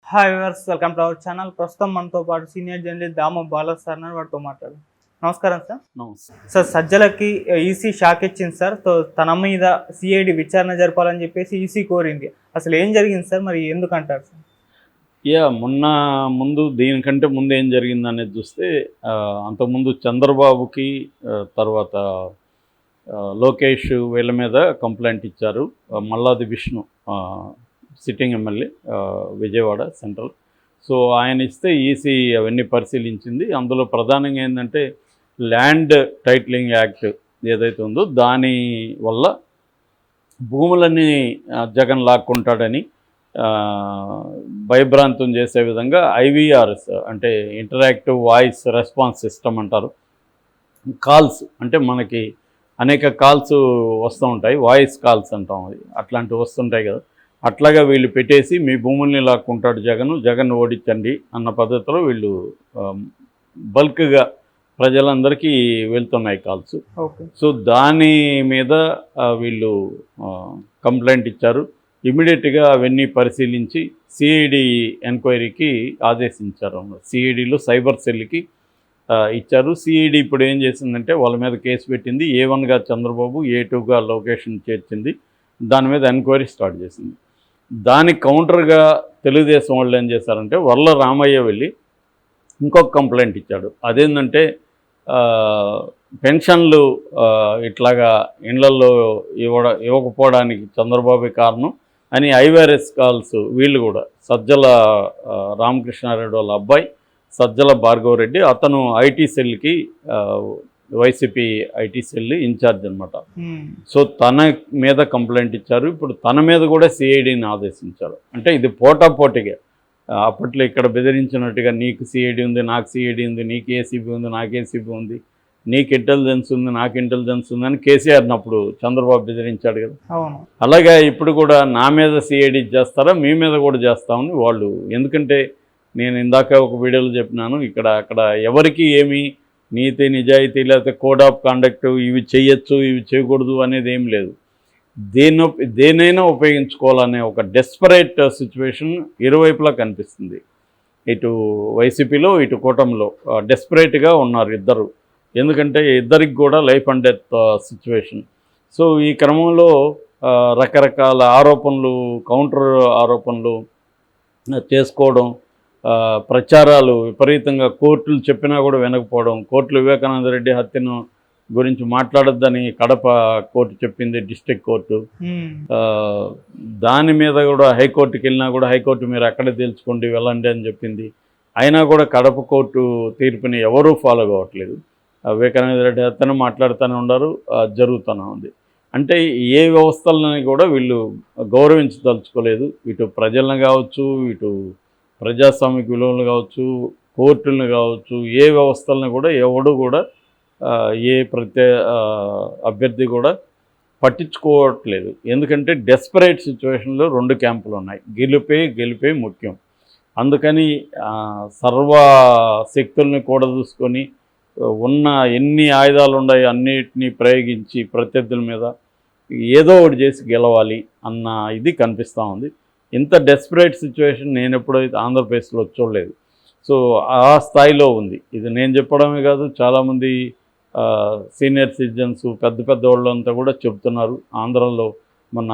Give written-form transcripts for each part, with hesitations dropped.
Hi viewers, welcome to our channel. ప్రస్తుతం మనతో పాటు సీనియర్ జర్నలిస్ట్ దామ బాలా సార్ అని వాటితో మాట్లాడు. నమస్కారం సార్. నమస్తే సార్, సజ్జలకి ఈసీ షాక్ ఇచ్చింది సార్. తన మీద సిఐడి విచారణ జరపాలని చెప్పేసి ఈసీ కోరింది. అసలు ఏం జరిగింది సార్, మరి ఎందుకంటారు సార్? ముందు దీనికంటే ముందు ఏం జరిగింది అనేది చూస్తే అంతకుముందు చంద్రబాబుకి తర్వాత లోకేష్ వీళ్ళ మీద కంప్లైంట్ ఇచ్చారు. Malladi Vishnu sitting MLA Vijayawada central. So ఆయన ఇస్తే ఈసీ అవన్నీ పరిశీలించింది. అందులో ప్రధానంగా ఏంటంటే ల్యాండ్ టైటిలింగ్ యాక్ట్ ఏదైతే ఉందో దాని వల్ల భూములన్నీ జగన్ లాక్కుంటాడని భయభ్రాంతం చేసే విధంగా ఐవీఆర్ఎస్ అంటే ఇంటరాక్టివ్ వాయిస్ రెస్పాన్స్ సిస్టమ్ అంటారు. కాల్స్ అంటే మనకి అనేక కాల్స్ వస్తూ ఉంటాయి, వాయిస్ కాల్స్ అంటాం, అది అట్లాంటివి వస్తుంటాయి కదా. అట్లాగా వీళ్ళు పెట్టేసి మీ భూముల్ని లాక్కుంటాడు జగన్ ఓడించండి అన్న పద్ధతిలో వీళ్ళు బల్క్గా ప్రజలందరికీ వెళ్తున్నాయి కాల్స్. సో దాని మీద వీళ్ళు కంప్లైంట్ ఇచ్చారు. ఇమీడియట్గా అవన్నీ పరిశీలించి సిఐడి ఎంక్వైరీకి ఆదేశించారు. సిఐడిలో సైబర్ సెల్కి ఇచ్చారు. సిఐడి ఇప్పుడు ఏం చేసిందంటే వాళ్ళ మీద కేసు పెట్టింది. A1గా చంద్రబాబు, A2గా లొకేషన్ చేర్చింది. దాని మీద ఎంక్వైరీ స్టార్ట్ చేసింది. దానికి కౌంటర్గా తెలుగుదేశం వాళ్ళు ఏం చేశారంటే వర్ల రామయ్య వెళ్ళి ఇంకొక కంప్లైంట్ ఇచ్చాడు. అదేంటంటే పెన్షన్లు ఇట్లాగా ఇళ్లలో ఇవ్వకపోవడానికి చంద్రబాబు కారణం అని ఐవీఆర్ఎస్ కాల్స్ వీళ్ళు కూడా సజ్జల రామకృష్ణారెడ్డి వాళ్ళ అబ్బాయి సజ్జల భార్గవరెడ్డి, అతను IT సెల్కి YCP IT cell incharge అనమాట. సో తన మీద కంప్లైంట్ ఇచ్చారు. ఇప్పుడు తన మీద కూడా సిఐడిని ఆదేశించారు. అంటే ఇది పోటాపోటీగా అప్పట్లో ఇక్కడ బెదిరించినట్టుగా నీకు సిఐడి ఉంది, నాకు సిఐడి ఉంది, నీకు ఏసీబీ ఉంది, నాకు ఏసీబీ ఉంది, నీకు ఇంటెలిజెన్స్ ఉంది, నాకు ఇంటెలిజెన్స్ ఉంది అని కేసీఆర్ని అప్పుడు చంద్రబాబు బెదిరించాడు కదా. అలాగే ఇప్పుడు కూడా నా మీద సిఐడి చేస్తారా, మీ మీద కూడా చేస్తామని వాళ్ళు. ఎందుకంటే నేను ఇందాక ఒక వీడియోలో చెప్పినాను, అక్కడ ఎవరికి ఏమి నీతి నిజాయితీ లేకపోతే కోడ్ ఆఫ్ కాండక్ట్ ఇవి చేయొచ్చు ఇవి చేయకూడదు అనేది ఏం లేదు. దేనైనా ఉపయోగించుకోవాలనే ఒక డెస్పరేట్ సిచ్యువేషన్ ఇరువైపులా కనిపిస్తుంది. ఇటు వైసీపీలో ఇటు కూటమిలో డెస్పరేట్గా ఉన్నారు ఇద్దరు. ఎందుకంటే ఇద్దరికి కూడా life and death situation. So ఈ క్రమంలో రకరకాల ఆరోపణలు, కౌంటర్ ఆరోపణలు చేసుకోవడం, ప్రచారాలు విపరీతంగా, కోర్టులు చెప్పినా కూడా వినకపోవడం. కోర్టులు వివేకానంద రెడ్డి హత్యను గురించి మాట్లాడొద్దని కడప కోర్టు చెప్పింది, డిస్ట్రిక్ట్ కోర్టు. దాని మీద కూడా హైకోర్టుకి వెళ్ళినా కూడా హైకోర్టు మీరు అక్కడే తేల్చుకోండి వెళ్ళండి అని చెప్పింది. అయినా కూడా కడప కోర్టు తీర్పుని ఎవరూ ఫాలో కావట్లేదు. వివేకానంద రెడ్డి హత్యను మాట్లాడుతూనే ఉన్నారు, జరుగుతూనే ఉంది. అంటే ఏ వ్యవస్థలని కూడా వీళ్ళు గౌరవించదలుచుకోలేదు. ఇటు ప్రజలను కావచ్చు, ఇటు ప్రజాస్వామిక విలువలు కావచ్చు, కోర్టులను కావచ్చు, ఏ వ్యవస్థలను కూడా ఎవడు కూడా ఏ అభ్యర్థి కూడా పట్టించుకోవట్లేదు. ఎందుకంటే డెస్పరేట్ సిచ్యువేషన్లో రెండు క్యాంపులు ఉన్నాయి. గెలిపే ముఖ్యం. అందుకని సర్వ శక్తుల్ని కూడా చూసుకొని ఉన్న ఎన్ని ఆయుధాలు ఉన్నాయి అన్నిటినీ ప్రయోగించి ప్రత్యర్థుల మీద ఏదో ఒకటి చేసి గెలవాలి అన్న ఇది కనిపిస్తూ ఉంది. ఇంత డెస్పరేట్ సిచ్యువేషన్ నేను ఎప్పుడైతే ఆంధ్రప్రదేశ్లో చూడలేదు. సో ఆ స్థాయిలో ఉంది. ఇది నేను చెప్పడమే కాదు, చాలామంది సీనియర్ సిటిజన్స్ పెద్ద వాళ్ళు అంతా కూడా చెప్తున్నారు. ఆంధ్రలో మన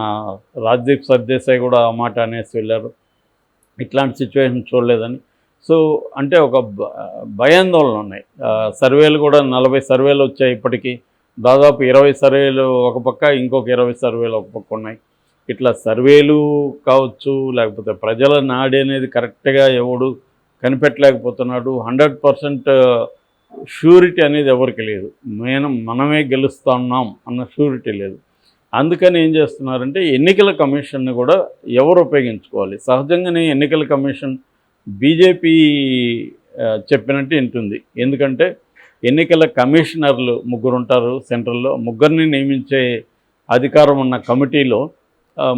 రాజ్దీప్ సర్దేశాయ్ కూడా ఆ మాట అనేసి వెళ్ళారు, ఇట్లాంటి సిచ్యువేషన్ చూడలేదని. సో అంటే ఒక భయాందోళన ఉన్నాయి. సర్వేలు కూడా 40 సర్వేలు వచ్చాయి ఇప్పటికీ. దాదాపు 20 సర్వేలు ఒక పక్క, ఇంకొక 20 సర్వేలు ఒక పక్క ఉన్నాయి. ఇట్లా సర్వేలు కావచ్చు, లేకపోతే ప్రజల నాడి అనేది కరెక్ట్గా ఎవడు కనిపెట్టలేకపోతున్నాడు. 100% షూరిటీ అనేది ఎవరికి లేదు. మనమే గెలుస్తున్నాం అన్న షూరిటీ లేదు. అందుకని ఏం చేస్తున్నారంటే ఎన్నికల కమిషన్ని కూడా ఎవరు ఉపయోగించుకోవాలి. సహజంగానే ఎన్నికల కమిషన్ బీజేపీ చెప్పినట్టు వింటుంది. ఎందుకంటే ఎన్నికల కమిషనర్లు 3 ఉంటారు సెంట్రల్లో. 3 నియమించే అధికారం ఉన్న కమిటీలో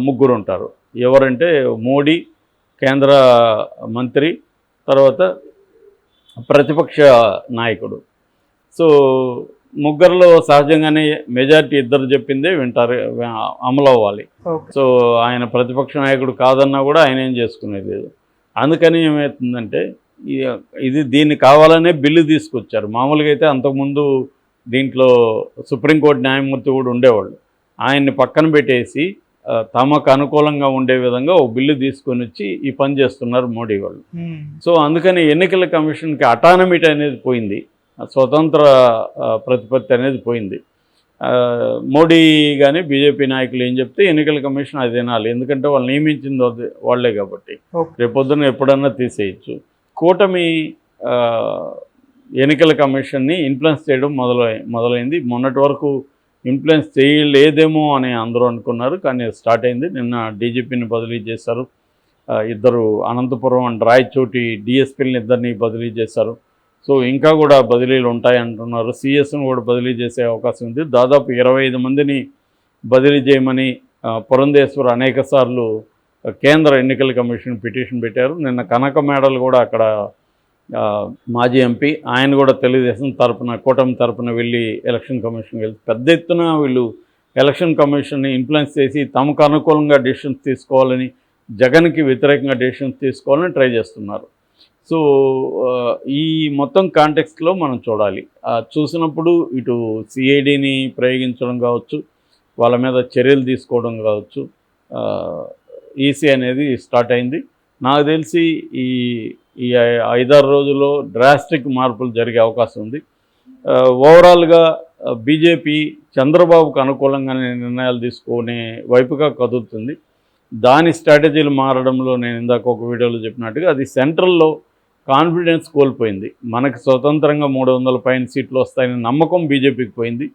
3 ఉంటారు. ఎవరంటే మోడీ, కేంద్ర మంత్రి, తర్వాత ప్రతిపక్ష నాయకుడు. సో 3లో సహజంగానే మెజారిటీ 2 చెప్పిందే వింటారు, అమలు అవ్వాలి. సో ఆయన ప్రతిపక్ష నాయకుడు కాదన్నా కూడా ఆయన ఏం చేసుకునేది లేదు. అందుకని ఏమవుతుందంటే దీన్ని కావాలనే బిల్లు తీసుకొచ్చారు. మామూలుగా అయితే అంతకుముందు దీంట్లో సుప్రీంకోర్టు న్యాయమూర్తి కూడా ఉండేవాళ్ళు. ఆయన్ని పక్కన పెట్టేసి తమకు అనుకూలంగా ఉండే విధంగా ఒక బిల్లు తీసుకొని వచ్చి ఈ పని చేస్తున్నారు మోడీ వాళ్ళు. సో అందుకని ఎన్నికల కమిషన్కి అటానమిటీ అనేది పోయింది, స్వతంత్ర ప్రతిపత్తి అనేది పోయింది. మోడీ కానీ బీజేపీ నాయకులు ఏం చెప్తే ఎన్నికల కమిషన్ అది వినాలి, ఎందుకంటే వాళ్ళు నియమించింది వాళ్ళే కాబట్టి. రేపొద్దున ఎప్పుడన్నా తీసేయచ్చు. కూటమి ఎన్నికల కమిషన్ని ఇన్ఫ్లుయెన్స్ చేయడం మొదలైంది. మొన్నటి వరకు ఇన్ఫ్లుయెన్స్ చేయలేదేమో అని అందరూ అనుకున్నారు, కానీ స్టార్ట్ అయింది. నిన్న డీజీపీని బదిలీ చేశారు, ఇద్దరు అనంతపురం అండ్ రాయచోటి డిఎస్పీలని ఇద్దరిని బదిలీ చేశారు. సో ఇంకా కూడా బదిలీలు ఉంటాయంటున్నారు. సిఎస్ను కూడా బదిలీ చేసే అవకాశం ఉంది. దాదాపు 25 మందిని బదిలీ చేయమని పురంధేశ్వర్ అనేక సార్లు కేంద్ర ఎన్నికల కమిషన్ పిటిషన్ పెట్టారు. నిన్న కనక మేడలు కూడా అక్కడ మాజీ ఎంపీ, ఆయన కూడా తెలుగుదేశం తరపున కూటమి తరపున వెళ్ళి ఎలక్షన్ కమిషన్కి వెళ్తే పెద్ద ఎత్తున వీళ్ళు ఎలక్షన్ కమిషన్ని ఇన్ఫ్లుయెన్స్ చేసి తమకు అనుకూలంగా డెసిషన్స్ తీసుకోవాలని, జగన్కి వ్యతిరేకంగా డెసిషన్స్ తీసుకోవాలని ట్రై చేస్తున్నారు. సో ఈ మొత్తం కాంటెక్స్ట్లో మనం చూడాలి. చూసినప్పుడు ఇటు సిఐడిని ప్రయోగించడం కావచ్చు, వాళ్ళ మీద చర్యలు తీసుకోవడం కావచ్చు, ఈసీ అనేది స్టార్ట్ అయింది. నాకు తెలిసి ఈ 5-6 రోజుల్లో డ్రాస్టిక్ మార్పులు జరిగే అవకాశం ఉంది. ఓవరాల్గా బీజేపీ చంద్రబాబుకు అనుకూలంగానే నిర్ణయాలు తీసుకునే వైపుగా కదులుతుంది. దాని స్ట్రాటజీలు మారడంలో నేను ఇందాక ఒక వీడియోలో చెప్పినట్టుగా అది సెంట్రల్లో కాన్ఫిడెన్స్ కోల్పోయింది. మనకు స్వతంత్రంగా 300 పైన సీట్లు వస్తాయని నమ్మకం బీజేపీకి పోయింది.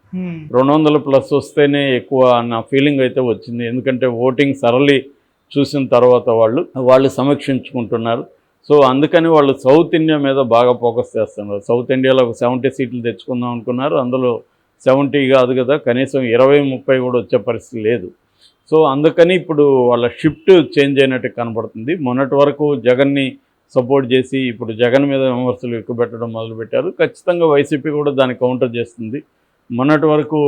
200+ వస్తేనే ఎక్కువ అన్న ఫీలింగ్ అయితే వచ్చింది. ఎందుకంటే ఓటింగ్ సరళి చూసిన తర్వాత వాళ్ళు సమీక్షించుకుంటున్నారు. సో అందుకని వాళ్ళు సౌత్ ఇండియా మీద బాగా ఫోకస్ చేస్తున్నారు. సౌత్ ఇండియాలో ఒక 70 సీట్లు తెచ్చుకుందాం అనుకున్నారు, అందులో 70 కాదు కదా, కనీసం 20-30 కూడా వచ్చే పరిస్థితి లేదు. సో అందుకని ఇప్పుడు వాళ్ళ షిఫ్ట్ చేంజ్ అయినట్టు కనపడుతుంది. మొన్నటి వరకు జగన్ని సపోర్ట్ చేసి ఇప్పుడు జగన్ మీద విమర్శలు ఎక్కువ పెట్టడం మొదలుపెట్టారు. ఖచ్చితంగా వైసీపీ కూడా దాన్ని కౌంటర్ చేస్తుంది. మొన్నటి వరకు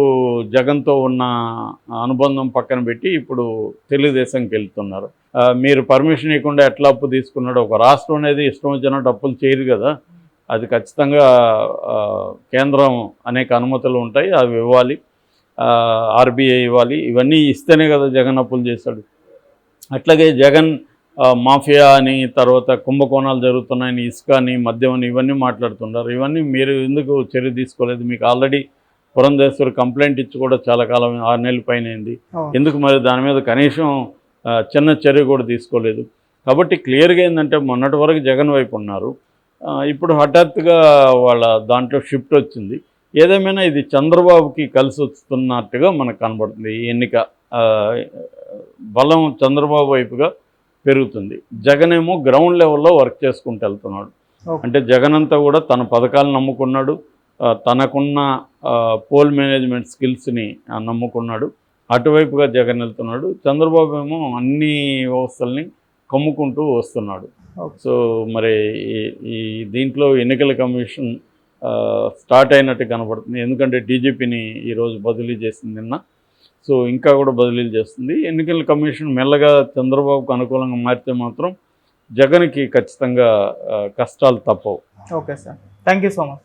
జగన్తో ఉన్న అనుబంధం పక్కన పెట్టి ఇప్పుడు తెలుగుదేశంకి వెళ్తున్నారు. మీరు పర్మిషన్ ఇవ్వకుండా ఎట్లా అప్పు తీసుకున్నాడు, ఒక రాష్ట్రం అనేది ఇష్టం వచ్చినట్టు అప్పులు చేయరు కదా, అది ఖచ్చితంగా కేంద్రం అనేక అనుమతులు ఉంటాయి, అవి ఇవ్వాలి, ఆర్బీఐ ఇవ్వాలి, ఇవన్నీ ఇస్తేనే కదా జగన్ అప్పులు చేశాడు. అట్లాగే జగన్ మాఫియా అని, తర్వాత కుంభకోణాలు జరుగుతున్నాయని, ఇసుక అని, మద్యం అని ఇవన్నీ మాట్లాడుతున్నారు. ఇవన్నీ మీరు ఎందుకు చర్య తీసుకోలేదు? మీకు ఆల్రెడీ పురంధేశ్వర్ కంప్లైంట్ ఇచ్చి కూడా చాలా కాలం 6 నెలల పైన అయింది, ఎందుకు మరి దాని మీద కనీసం చిన్న చర్య కూడా తీసుకోలేదు? కాబట్టి క్లియర్గా ఏంటంటే మొన్నటి వరకు జగన్ వైపు ఉన్నారు, ఇప్పుడు హఠాత్తుగా వాళ్ళ దాంట్లో షిఫ్ట్ వచ్చింది. ఏదేమైనా ఇది చంద్రబాబుకి కలిసి వస్తున్నట్టుగా మనకు కనబడుతుంది. ఈ ఎన్నిక బలం చంద్రబాబు వైపుగా పెరుగుతుంది. జగన్ ఏమో గ్రౌండ్ లెవెల్లో వర్క్ చేసుకుంటూ వెళ్తున్నాడు. అంటే జగన్ అంతా కూడా తన పథకాలను నమ్ముకున్నాడు, తనకున్న పోల్ మేనేజ్మెంట్ స్కిల్స్ని నమ్ముకున్నాడు, అటువైపుగా జగన్ వెళ్తున్నాడు. చంద్రబాబు ఏమో అన్ని వ్యవస్థల్ని కమ్ముకుంటూ వస్తున్నాడు. సో మరి ఈ దీంట్లో ఎన్నికల కమిషన్ స్టార్ట్ అయినట్టు కనపడుతుంది. ఎందుకంటే డీజీపీని ఈరోజు బదిలీ చేసింది నిన్న, సో ఇంకా కూడా బదిలీలు చేస్తుంది. ఎన్నికల కమిషన్ మెల్లగా చంద్రబాబుకు అనుకూలంగా మారితే మాత్రం జగన్కి ఖచ్చితంగా కష్టాలు తప్పవు. Okay sir, thank you so much.